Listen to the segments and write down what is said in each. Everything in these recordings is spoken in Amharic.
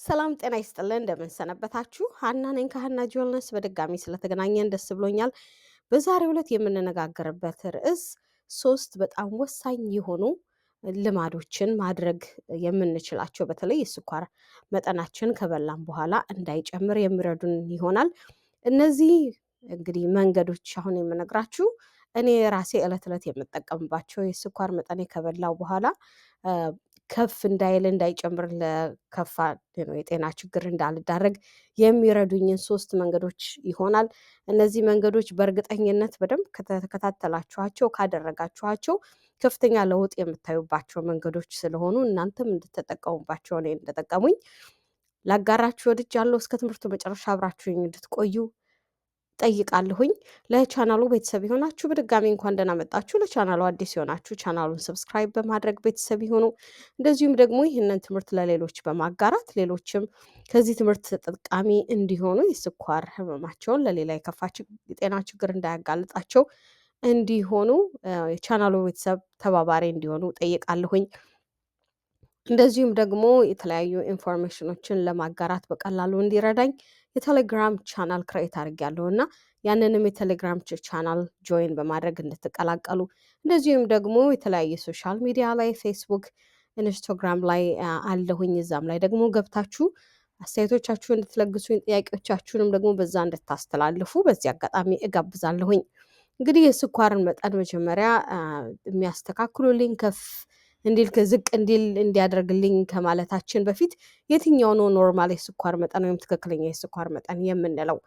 ሰላም ጤና ይስጥልን እንደምን ሰነበታችሁ? ሀና ነኝ ከሀና ጆልነስ በድጋሚ ስለተገናኘን ደስ ብሎኛል። በዛሬው ዕለት የምንነጋገርበት ርዕስ 3 በጣም ወሳኝ የሆኑ ልማዶችን ማድረግ የምንችላቸው በተለይ የስኳር መጠናችን ከበላን በኋላ እንዳይጨምር የሚረዱን ይሆናል። እነዚህ እንግዲህ መንገዶች አሁን የምነግራችሁ እኔ ራሴ ዕለት ዕለት የምጠቀምባቸው የስኳር መጠኔ ከበላው በኋላ ከፍ እንዳይል እንዳይጨምር ለከፋ የጤና ችግር እንዳልዳረግ የሚረዱኝን 3 መንገዶች ይሆናል። እነዚህ መንገዶች በእርግጠኝነት በደንብ ከተከታተላችኋቸው ካደረጋችኋቸው ከፍተኛ ለውጥ የምታዩባቸው መንገዶች ስለሆኑ እናንተም እንድትጠቀሙባቸው እኔ እንደጠቀሙኝ ላጋራችሁ ወድጃለሁ። እስከ ትምህርቱ መጨረሻ አብራችሁኝ እንድትቆዩ ጠይቃለሁኝ። ለቻናሉ ቤተሰብ የሆናችሁ በድጋሚ እንኳን ደህና መጣችሁ። ለቻናሉ አዲስ የሆናችሁ ቻናሉን ሰብስክራይብ በማድረግ ቤተሰብ ይሁኑ። እንደዚሁም ደግሞ ይህንን ትምህርት ለሌሎች በማጋራት ሌሎችም ከዚህ ትምህርት ተጠቃሚ እንዲሆኑ የስኳር ህመማቸውን ለሌላ የከፋ የጤና ችግር እንዳያጋልጣቸው እንዲሆኑ የቻናሉ ቤተሰብ ተባባሪ እንዲሆኑ ጠይቃለሁኝ። እንደዚሁም ደግሞ የተለያዩ ኢንፎርሜሽኖችን ለማጋራት በቀላሉ እንዲረዳኝ የቴሌግራም ቻናል ክሬት አድርጌያለሁ እና ያንንም የቴሌግራም ቻናል ጆይን በማድረግ እንድትቀላቀሉ እንደዚሁም ደግሞ የተለያየ ሶሻል ሚዲያ ላይ ፌስቡክ፣ ኢንስታግራም ላይ አለሁኝ። እዛም ላይ ደግሞ ገብታችሁ አስተያየቶቻችሁ እንድትለግሱኝ ጥያቄዎቻችሁንም ደግሞ በዛ እንድታስተላልፉ በዚህ አጋጣሚ እጋብዛለሁኝ። እንግዲህ የስኳርን መጠን መጀመሪያ የሚያስተካክሉልኝ ከፍ እንዲል ዝቅ እንዲል እንዲያደርግልኝ ከማለታችን በፊት የትኛው ነው ኖርማል የስኳር መጠን ወይም ትክክለኛ የስኳር መጠን የምንለው?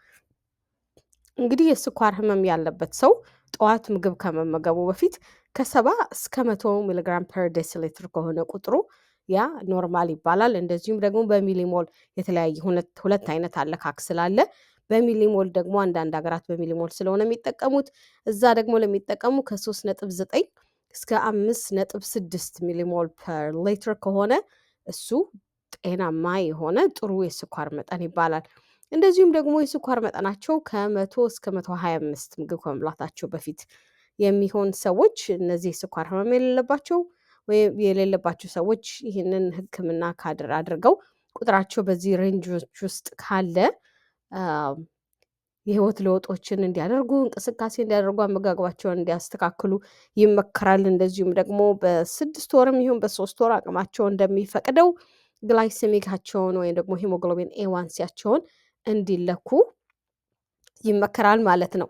እንግዲህ የስኳር ህመም ያለበት ሰው ጠዋት ምግብ ከመመገቡ በፊት ከ70 እስከ 100 ሚሊግራም ፐር ዴሲሊትር ከሆነ ቁጥሩ ያ ኖርማል ይባላል። እንደዚሁም ደግሞ በሚሊሞል የተለያየ ሁለት አይነት አለካክ ስላለ በሚሊሞል ደግሞ አንዳንድ ሀገራት በሚሊሞል ስለሆነ የሚጠቀሙት እዛ ደግሞ ለሚጠቀሙ ከ3.9 እስከ 5.6 ሚሊሞል ፐር ሊትር ከሆነ እሱ ጤናማ የሆነ ጥሩ የስኳር መጠን ይባላል። እንደዚሁም ደግሞ የስኳር መጠናቸው ከ100 እስከ 125 ምግብ ከመብላታቸው በፊት የሚሆን ሰዎች እነዚህ የስኳር ህመም የሌለባቸው ወይም የሌለባቸው ሰዎች ይህንን ሕክምና አድርገው ቁጥራቸው በዚህ ሬንጆች ውስጥ ካለ የህይወት ለውጦችን እንዲያደርጉ እንቅስቃሴ እንዲያደርጉ አመጋገባቸውን እንዲያስተካክሉ ይመከራል። እንደዚሁም ደግሞ በ6 ወርም ይሁን በ3 ወር አቅማቸው እንደሚፈቅደው ግላይሴሚካቸውን ወይም ደግሞ ሂሞግሎቢን ኤዋንሲያቸውን እንዲለኩ ይመከራል ማለት ነው።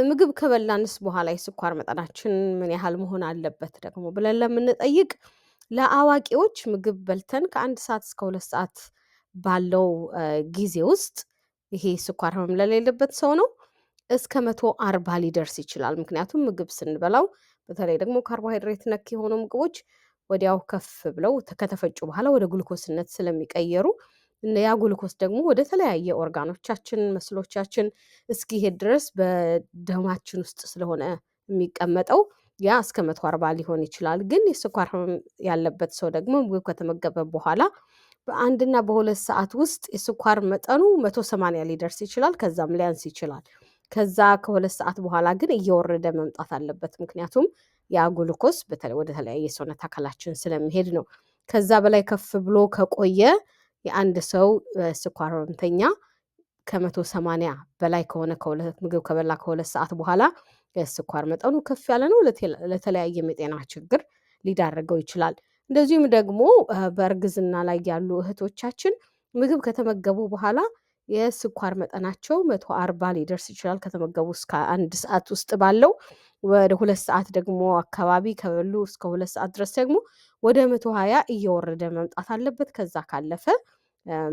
ምግብ ከበላንስ በኋላ የስኳር መጠናችን ምን ያህል መሆን አለበት ደግሞ ብለን ለምንጠይቅ ለአዋቂዎች ምግብ በልተን ከ1 ሰዓት እስከ 2 ሰዓት ባለው ጊዜ ውስጥ ይሄ ስኳር ህመም ለሌለበት ሰው ነው እስከ 140 ሊደርስ ይችላል። ምክንያቱም ምግብ ስንበላው በተለይ ደግሞ ካርቦሃይድሬት ነክ የሆኑ ምግቦች ወዲያው ከፍ ብለው ከተፈጩ በኋላ ወደ ግሉኮስነት ስለሚቀየሩ ያ ግሉኮስ ደግሞ ወደ ተለያየ ኦርጋኖቻችን መስሎቻችን እስኪሄድ ድረስ በደማችን ውስጥ ስለሆነ የሚቀመጠው ያ እስከ 140 ሊሆን ይችላል። ግን የስኳር ህመም ያለበት ሰው ደግሞ ምግብ ከተመገበ በኋላ በ1 እና በ2 ሰዓት ውስጥ የስኳር መጠኑ 180 ሊደርስ ይችላል። ከዛም ሊያንስ ይችላል። ከዛ ከ2 ሰዓት በኋላ ግን እየወረደ መምጣት አለበት። ምክንያቱም ያ ግሉኮስ ወደ ተለያየ የሰውነት አካላችን ስለሚሄድ ነው። ከዛ በላይ ከፍ ብሎ ከቆየ የአንድ ሰው ስኳር ህመምተኛ ከ180 በላይ ከሆነ ምግብ ከበላ ከ2 ሰዓት በኋላ የስኳር መጠኑ ከፍ ያለ ነው። ለተለያየም የጤና ችግር ሊዳረገው ይችላል። እንደዚሁም ደግሞ በእርግዝና ላይ ያሉ እህቶቻችን ምግብ ከተመገቡ በኋላ የስኳር መጠናቸው 140 ሊደርስ ይችላል። ከተመገቡ እስከ 1 ሰዓት ውስጥ ባለው ወደ 2 ሰዓት ደግሞ አካባቢ ከበሉ እስከ 2 ሰዓት ድረስ ደግሞ ወደ 120 እየወረደ መምጣት አለበት። ከዛ ካለፈ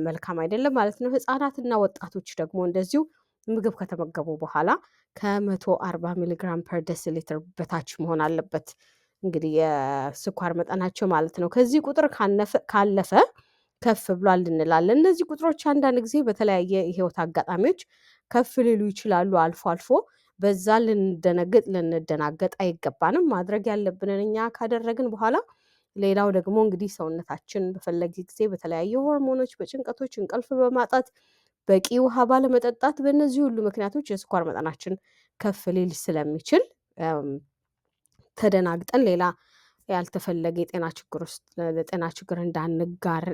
መልካም አይደለም ማለት ነው። ህፃናትና ወጣቶች ደግሞ እንደዚሁ ምግብ ከተመገቡ በኋላ ከ140 ሚሊግራም ፐር ዴሲሊትር በታች መሆን አለበት እንግዲህ የስኳር መጠናቸው ማለት ነው። ከዚህ ቁጥር ካለፈ ከፍ ብሏል እንላለን። እነዚህ ቁጥሮች አንዳንድ ጊዜ በተለያየ የህይወት አጋጣሚዎች ከፍ ሊሉ ይችላሉ አልፎ አልፎ። በዛ ልንደናገጥ አይገባንም። ማድረግ ያለብንን እኛ ካደረግን በኋላ ሌላው ደግሞ እንግዲህ ሰውነታችን በፈለገ ጊዜ በተለያዩ ሆርሞኖች፣ በጭንቀቶች፣ እንቅልፍ በማጣት በቂ ውሃ ባለመጠጣት በእነዚህ ሁሉ ምክንያቶች የስኳር መጠናችን ከፍ ሊል ስለሚችል ተደናግጠን ሌላ ያልተፈለገ የጤና ችግር ውስጥ ለጤና ችግር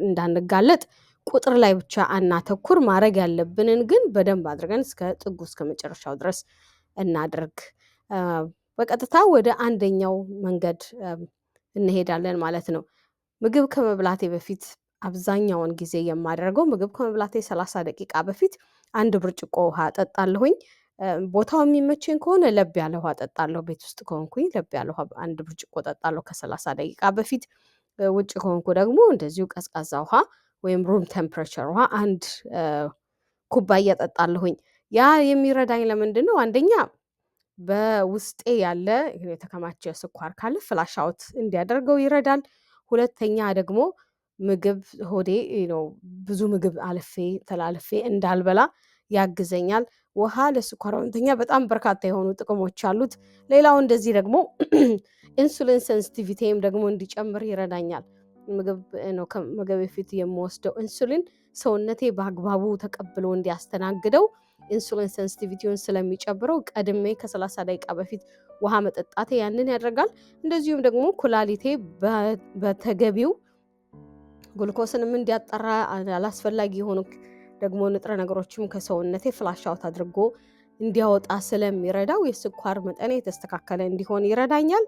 እንዳንጋለጥ ቁጥር ላይ ብቻ አናተኩር። ማድረግ ያለብንን ግን በደንብ አድርገን እስከ ጥጉ እስከ መጨረሻው ድረስ እናድርግ። በቀጥታ ወደ አንደኛው መንገድ እንሄዳለን ማለት ነው። ምግብ ከመብላቴ በፊት አብዛኛውን ጊዜ የማደርገው ምግብ ከመብላቴ 30 ደቂቃ በፊት 1 ብርጭቆ ውሃ እጠጣለሁኝ። ቦታው የሚመቸኝ ከሆነ ለብ ያለ ውሃ እጠጣለሁ። ቤት ውስጥ ከሆንኩኝ ለብ ያለ ውሃ 1 ብርጭቆ እጠጣለሁ ከ30 ደቂቃ በፊት። ውጭ ከሆንኩ ደግሞ እንደዚሁ ቀዝቃዛ ውሃ ወይም ሩም ቴምፕሬቸር ውሃ 1 ኩባያ እጠጣለሁኝ። ያ የሚረዳኝ ለምንድን ነው? አንደኛ በውስጤ ያለ የተከማቸ ስኳር ካለ ፍላሽ አውት እንዲያደርገው ይረዳል። ሁለተኛ ደግሞ ምግብ ሆዴ ብዙ ምግብ ተላልፌ እንዳልበላ ያግዘኛል። ውሃ ለስኳር ህመምተኛ በጣም በርካታ የሆኑ ጥቅሞች አሉት። ሌላው እንደዚህ ደግሞ ኢንሱሊን ሴንሲቲቪቲም ደግሞ እንዲጨምር ይረዳኛል። ምግብ በፊት የምወስደው ኢንሱሊን ሰውነቴ በአግባቡ ተቀብሎ እንዲያስተናግደው ኢንሱሊን ሴንሲቲቪቲውን ስለሚጨምረው ቀድሜ ከ30 ደቂቃ በፊት ውሃ መጠጣቴ ያንን ያደርጋል። እንደዚሁም ደግሞ ኩላሊቴ በተገቢው ግሉኮስንም እንዲያጠራ አላስፈላጊ የሆኑ ደግሞ ንጥረ ነገሮችም ከሰውነቴ ፍላሽ አውት አድርጎ እንዲያወጣ ስለሚረዳው የስኳር መጠኔ የተስተካከለ እንዲሆን ይረዳኛል።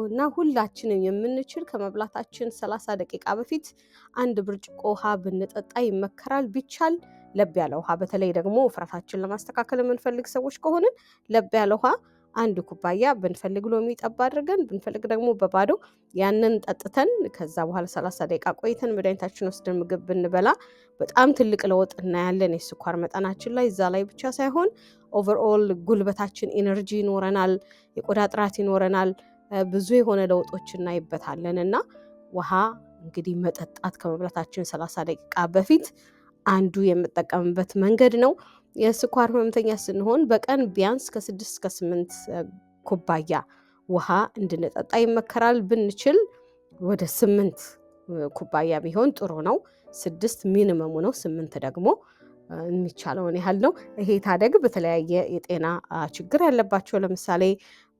እና ሁላችንም የምንችል ከመብላታችን 30 ደቂቃ በፊት 1 ብርጭቆ ውሃ ብንጠጣ ይመከራል። ቢቻል ለብ ያለ ውሃ፣ በተለይ ደግሞ ውፍረታችን ለማስተካከል የምንፈልግ ሰዎች ከሆንን ለብ ያለ ውሃ 1 ኩባያ፣ ብንፈልግ ሎሚ ጠብ አድርገን ብንፈልግ ደግሞ በባዶ ያንን ጠጥተን ከዛ በኋላ 30 ደቂቃ ቆይተን መድኃኒታችን ወስደን ምግብ ብንበላ በጣም ትልቅ ለውጥ እናያለን የስኳር መጠናችን ላይ። እዛ ላይ ብቻ ሳይሆን ኦቨርኦል ጉልበታችን፣ ኢነርጂ ይኖረናል፣ የቆዳ ጥራት ይኖረናል፣ ብዙ የሆነ ለውጦች እናይበታለን። እና ውሃ እንግዲህ መጠጣት ከመብላታችን 30 ደቂቃ በፊት አንዱ የምጠቀምበት መንገድ ነው። የስኳር ህመምተኛ ስንሆን በቀን ቢያንስ ከ6 እስከ 8 ኩባያ ውሃ እንድንጠጣ ይመከራል። ብንችል ወደ 8 ኩባያ ቢሆን ጥሩ ነው። 6 ሚኒመሙ ነው፣ 8 ደግሞ የሚቻለውን ያህል ነው። ይሄ ታደግ በተለያየ የጤና ችግር ያለባቸው፣ ለምሳሌ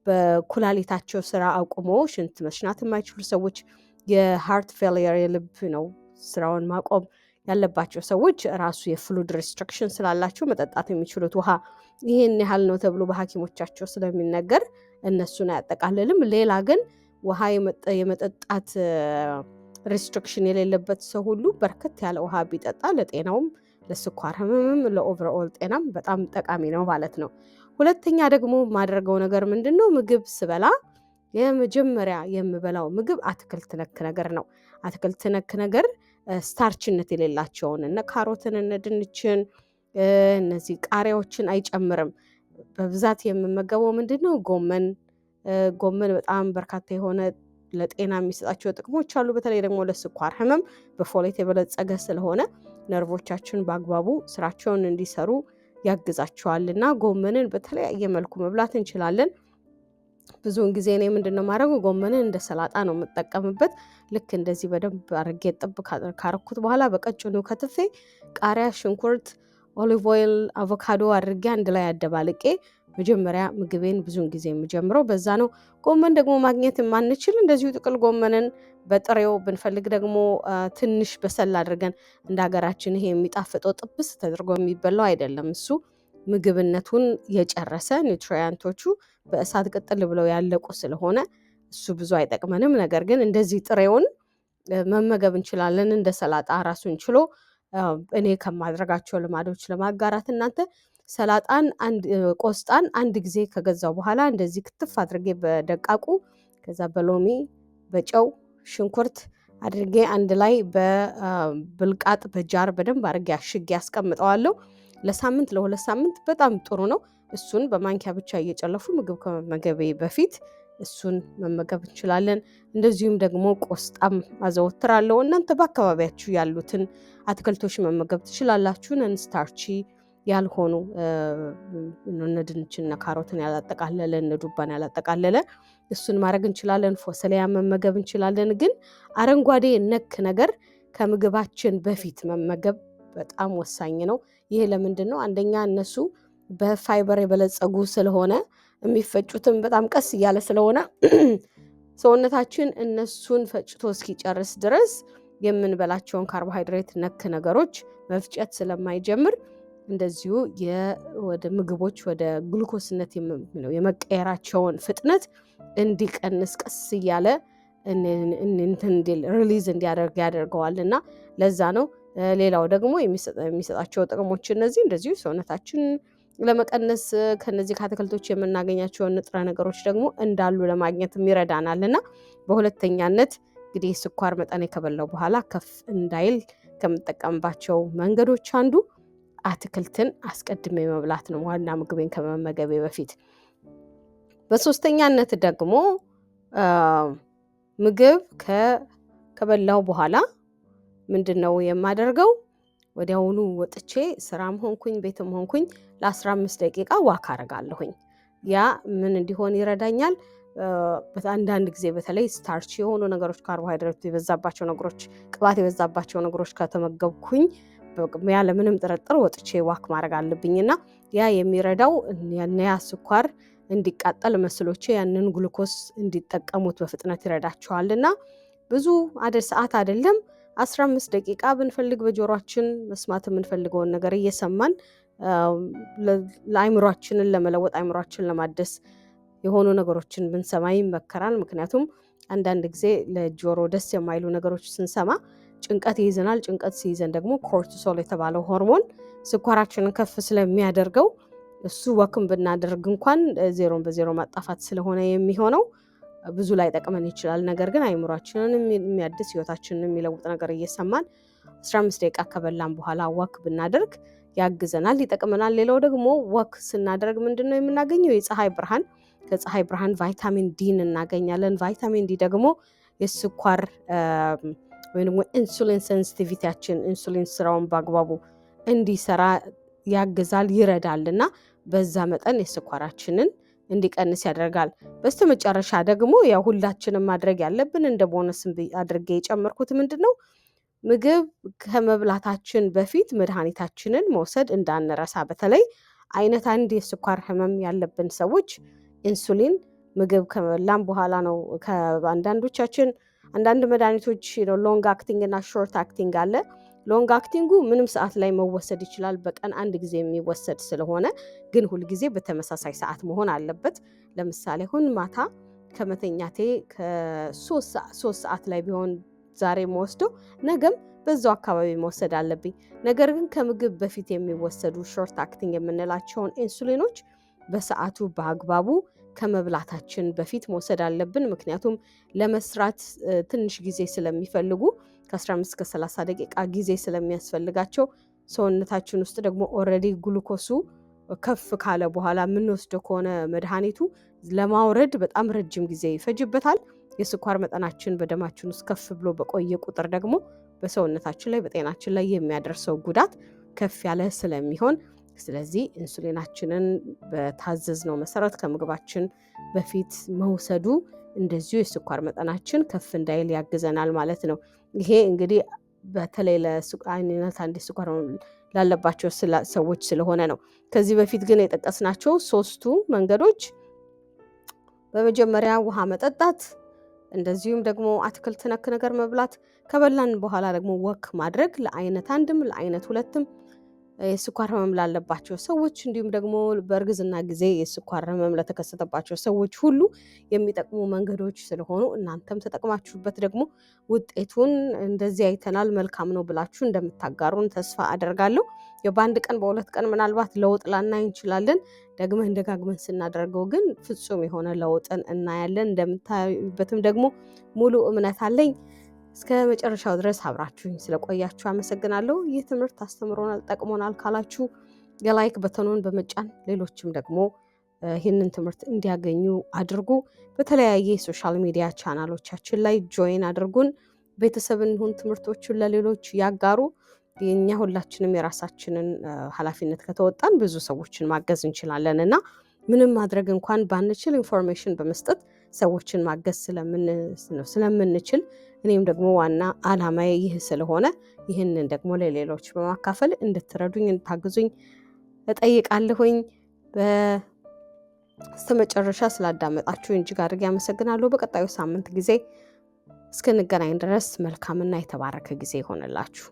በኩላሊታቸው ስራ አቁሞ ሽንት መሽናት የማይችሉ ሰዎች፣ የሃርት ፌሊየር የልብ ስራውን ማቆም ያለባቸው ሰዎች ራሱ የፍሉድ ሪስትሪክሽን ስላላቸው መጠጣት የሚችሉት ውሃ ይህን ያህል ነው ተብሎ በሐኪሞቻቸው ስለሚነገር እነሱን አያጠቃልልም። ሌላ ግን ውሃ የመጠጣት ሪስትሪክሽን የሌለበት ሰው ሁሉ በርከት ያለ ውሃ ቢጠጣ ለጤናውም፣ ለስኳር ህመምም፣ ለኦቨርኦል ጤናም በጣም ጠቃሚ ነው ማለት ነው። ሁለተኛ ደግሞ ማድረገው ነገር ምንድን ነው? ምግብ ስበላ የመጀመሪያ የምበላው ምግብ አትክልት ነክ ነገር ነው። አትክልት ነክ ነገር ስታርችነት የሌላቸውን እነ ካሮትን፣ እነ ድንችን፣ እነዚህ ቃሪያዎችን አይጨምርም። በብዛት የምመገበው ምንድን ነው? ጎመን በጣም በርካታ የሆነ ለጤና የሚሰጣቸው ጥቅሞች አሉ። በተለይ ደግሞ ለስኳር ህመም በፎሌት የበለጸገ ስለሆነ ነርቮቻችን በአግባቡ ስራቸውን እንዲሰሩ ያግዛቸዋል። እና ጎመንን በተለያየ መልኩ መብላት እንችላለን። ብዙውን ጊዜ እኔ ምንድነው ማድረገው? ጎመንን እንደ ሰላጣ ነው የምጠቀምበት። ልክ እንደዚህ በደንብ አድርጌ ጥብ ካረኩት በኋላ በቀጭኑ ከትፌ ቃሪያ፣ ሽንኩርት፣ ኦሊቭ ኦይል፣ አቮካዶ አድርጌ አንድ ላይ አደባልቄ መጀመሪያ ምግቤን ብዙውን ጊዜ የምጀምረው በዛ ነው። ጎመን ደግሞ ማግኘት የማንችል እንደዚሁ ጥቅል ጎመንን በጥሬው ብንፈልግ ደግሞ ትንሽ በሰል አድርገን እንደ ሀገራችን ይሄ የሚጣፍጠው ጥብስ ተደርጎ የሚበላው አይደለም። እሱ ምግብነቱን የጨረሰ ኒውትሪያንቶቹ በእሳት ቅጥል ብለው ያለቁ ስለሆነ እሱ ብዙ አይጠቅመንም። ነገር ግን እንደዚህ ጥሬውን መመገብ እንችላለን እንደ ሰላጣ ራሱን ችሎ። እኔ ከማድረጋቸው ልማዶች ለማጋራት እናንተ ሰላጣን ቆስጣን አንድ ጊዜ ከገዛው በኋላ እንደዚህ ክትፍ አድርጌ በደቃቁ ከዛ በሎሚ በጨው ሽንኩርት አድርጌ አንድ ላይ በብልቃጥ በጃር በደንብ አድርጌ አሽጌ ያስቀምጠዋለሁ። ለሳምንት ለ2 ሳምንት በጣም ጥሩ ነው። እሱን በማንኪያ ብቻ እየጨለፉ ምግብ ከመመገቤ በፊት እሱን መመገብ እንችላለን። እንደዚሁም ደግሞ ቆስጣም አዘወትራለሁ። እናንተ በአካባቢያችሁ ያሉትን አትክልቶች መመገብ ትችላላችሁ። ስታርቺ ያልሆኑ እነ ድንችና ካሮትን ያላጠቃለለ እነ ዱባን ያላጠቃለለ እሱን ማድረግ እንችላለን። ፎሰሊያ መመገብ እንችላለን። ግን አረንጓዴ ነክ ነገር ከምግባችን በፊት መመገብ በጣም ወሳኝ ነው። ይሄ ለምንድን ነው? አንደኛ እነሱ በፋይበር የበለጸጉ ስለሆነ የሚፈጩትም በጣም ቀስ እያለ ስለሆነ ሰውነታችን እነሱን ፈጭቶ እስኪጨርስ ድረስ የምንበላቸውን ካርቦሃይድሬት ነክ ነገሮች መፍጨት ስለማይጀምር እንደዚሁ ወደ ምግቦች ወደ ግሉኮስነት የመቀየራቸውን ፍጥነት እንዲቀንስ ቀስ እያለ ሪሊዝ እንዲያደርግ ያደርገዋል እና ለዛ ነው። ሌላው ደግሞ የሚሰጣቸው ጥቅሞች እነዚህ እንደዚሁ ሰውነታችን ለመቀነስ ከነዚህ ከአትክልቶች የምናገኛቸውን ንጥረ ነገሮች ደግሞ እንዳሉ ለማግኘት ይረዳናል እና በሁለተኛነት እንግዲህ ስኳር መጠን ከበላው በኋላ ከፍ እንዳይል ከምጠቀምባቸው መንገዶች አንዱ አትክልትን አስቀድሜ መብላት ነው፣ ዋና ምግቤን ከመመገቤ በፊት። በሶስተኛነት ደግሞ ምግብ ከበላው በኋላ ምንድነው የማደርገው? ወዲያውኑ ወጥቼ ስራም ሆንኩኝ ቤትም ሆንኩኝ ለ15 ደቂቃ ዋክ አደርጋለሁኝ። ያ ምን እንዲሆን ይረዳኛል? አንዳንድ ጊዜ በተለይ ስታርች የሆኑ ነገሮች፣ ካርቦሃይድሬት የበዛባቸው ነገሮች፣ ቅባት የበዛባቸው ነገሮች ከተመገብኩኝ ያለ ምንም ጥርጥር ወጥቼ ዋክ ማድረግ አለብኝና ያ የሚረዳው ያ ስኳር እንዲቃጠል መስሎቼ ያንን ግሉኮስ እንዲጠቀሙት በፍጥነት ይረዳቸዋልና ብዙ ሰዓት አይደለም 15 ደቂቃ ብንፈልግ በጆሮአችን መስማት የምንፈልገውን ነገር እየሰማን ለአይምሯችንን ለመለወጥ አይምሯችንን ለማደስ የሆኑ ነገሮችን ብንሰማ ይመከራል። ምክንያቱም አንዳንድ ጊዜ ለጆሮ ደስ የማይሉ ነገሮች ስንሰማ ጭንቀት ይይዘናል። ጭንቀት ሲይዘን ደግሞ ኮርቲሶል የተባለው ሆርሞን ስኳራችንን ከፍ ስለሚያደርገው እሱ ወክም ብናደርግ እንኳን ዜሮን በዜሮ ማጣፋት ስለሆነ የሚሆነው ብዙ ላይ ጠቅመን ይችላል። ነገር ግን አይምሯችንን የሚያድስ ህይወታችንን የሚለውጥ ነገር እየሰማን 15 ደቂቃ ከበላን በኋላ ወክ ብናደርግ ያግዘናል፣ ይጠቅመናል። ሌላው ደግሞ ወክ ስናደርግ ምንድነው የምናገኘው? የፀሐይ ብርሃን። ከፀሐይ ብርሃን ቫይታሚን ዲን እናገኛለን። ቫይታሚን ዲ ደግሞ የስኳር ወይም ኢንሱሊን ሴንሲቲቪቲያችን ኢንሱሊን ስራውን በአግባቡ እንዲሰራ ያግዛል፣ ይረዳልና በዛ መጠን የስኳራችንን እንዲቀንስ ያደርጋል። በስተመጨረሻ ደግሞ ያው ሁላችንም ማድረግ ያለብን እንደ ቦነስ አድርጌ የጨመርኩት ምንድነው ምግብ ከመብላታችን በፊት መድኃኒታችንን መውሰድ እንዳንረሳ። በተለይ አይነት 1 የስኳር ህመም ያለብን ሰዎች ኢንሱሊን ምግብ ከበላን በኋላ ነው። ከአንዳንዶቻችን አንዳንድ መድኃኒቶች ሎንግ አክቲንግ እና ሾርት አክቲንግ አለ። ሎንግ አክቲንጉ ምንም ሰዓት ላይ መወሰድ ይችላል፣ በቀን 1 ጊዜ የሚወሰድ ስለሆነ፣ ግን ሁልጊዜ በተመሳሳይ ሰዓት መሆን አለበት። ለምሳሌ አሁን ማታ ከመተኛቴ ከ3 ሰዓት ላይ ቢሆን ዛሬ መወስደው ነገም በዛው አካባቢ መወሰድ አለብኝ። ነገር ግን ከምግብ በፊት የሚወሰዱ ሾርት አክቲንግ የምንላቸውን ኢንሱሊኖች በሰዓቱ በአግባቡ ከመብላታችን በፊት መውሰድ አለብን። ምክንያቱም ለመስራት ትንሽ ጊዜ ስለሚፈልጉ ከ15 እስከ 30 ደቂቃ ጊዜ ስለሚያስፈልጋቸው ሰውነታችን ውስጥ ደግሞ ኦልሬዲ ግሉኮሱ ከፍ ካለ በኋላ የምንወስደው ከሆነ መድኃኒቱ ለማውረድ በጣም ረጅም ጊዜ ይፈጅበታል። የስኳር መጠናችን በደማችን ውስጥ ከፍ ብሎ በቆየ ቁጥር ደግሞ በሰውነታችን ላይ በጤናችን ላይ የሚያደርሰው ጉዳት ከፍ ያለ ስለሚሆን ስለዚህ ኢንሱሊናችንን በታዘዝነው መሰረት ከምግባችን በፊት መውሰዱ እንደዚሁ የስኳር መጠናችን ከፍ እንዳይል ያግዘናል ማለት ነው። ይሄ እንግዲህ በተለይ ለአይነት 1 ስኳር ላለባቸው ሰዎች ስለሆነ ነው። ከዚህ በፊት ግን የጠቀስናቸው 3ቱ መንገዶች በመጀመሪያ ውሃ መጠጣት፣ እንደዚሁም ደግሞ አትክልት ነክ ነገር መብላት፣ ከበላን በኋላ ደግሞ ወክ ማድረግ ለአይነት 1ም ለአይነት 2ም የስኳር ህመም ላለባቸው ሰዎች እንዲሁም ደግሞ በእርግዝና ጊዜ የስኳር ህመም ለተከሰተባቸው ሰዎች ሁሉ የሚጠቅሙ መንገዶች ስለሆኑ እናንተም ተጠቅማችሁበት ደግሞ ውጤቱን እንደዚህ አይተናል መልካም ነው ብላችሁ እንደምታጋሩን ተስፋ አደርጋለሁ። በአንድ ቀን በ2 ቀን ምናልባት ለውጥ ላናይ እንችላለን። ደግመን ደጋግመን ስናደርገው ግን ፍጹም የሆነ ለውጥን እናያለን። እንደምታዩበትም ደግሞ ሙሉ እምነት አለኝ። እስከ መጨረሻው ድረስ አብራችሁኝ ስለቆያችሁ አመሰግናለሁ። ይህ ትምህርት አስተምሮናል፣ ጠቅሞናል ካላችሁ የላይክ በተኑን በመጫን ሌሎችም ደግሞ ይህንን ትምህርት እንዲያገኙ አድርጉ። በተለያየ የሶሻል ሚዲያ ቻናሎቻችን ላይ ጆይን አድርጉን። ቤተሰብን ይሁን ትምህርቶቹን ለሌሎች ያጋሩ። የኛ ሁላችንም የራሳችንን ኃላፊነት ከተወጣን ብዙ ሰዎችን ማገዝ እንችላለን እና ምንም ማድረግ እንኳን ባንችል ኢንፎርሜሽን በመስጠት ሰዎችን ማገዝ ስለምንችል እኔም ደግሞ ዋና አላማዬ ይህ ስለሆነ ይህንን ደግሞ ለሌሎች በማካፈል እንድትረዱኝ እንድታግዙኝ እጠይቃለሁኝ። በስተመጨረሻ ስላዳመጣችሁ እጅግ አድርጌ አመሰግናለሁ። በቀጣዩ ሳምንት ጊዜ እስክንገናኝ ድረስ መልካምና የተባረከ ጊዜ ይሆንላችሁ።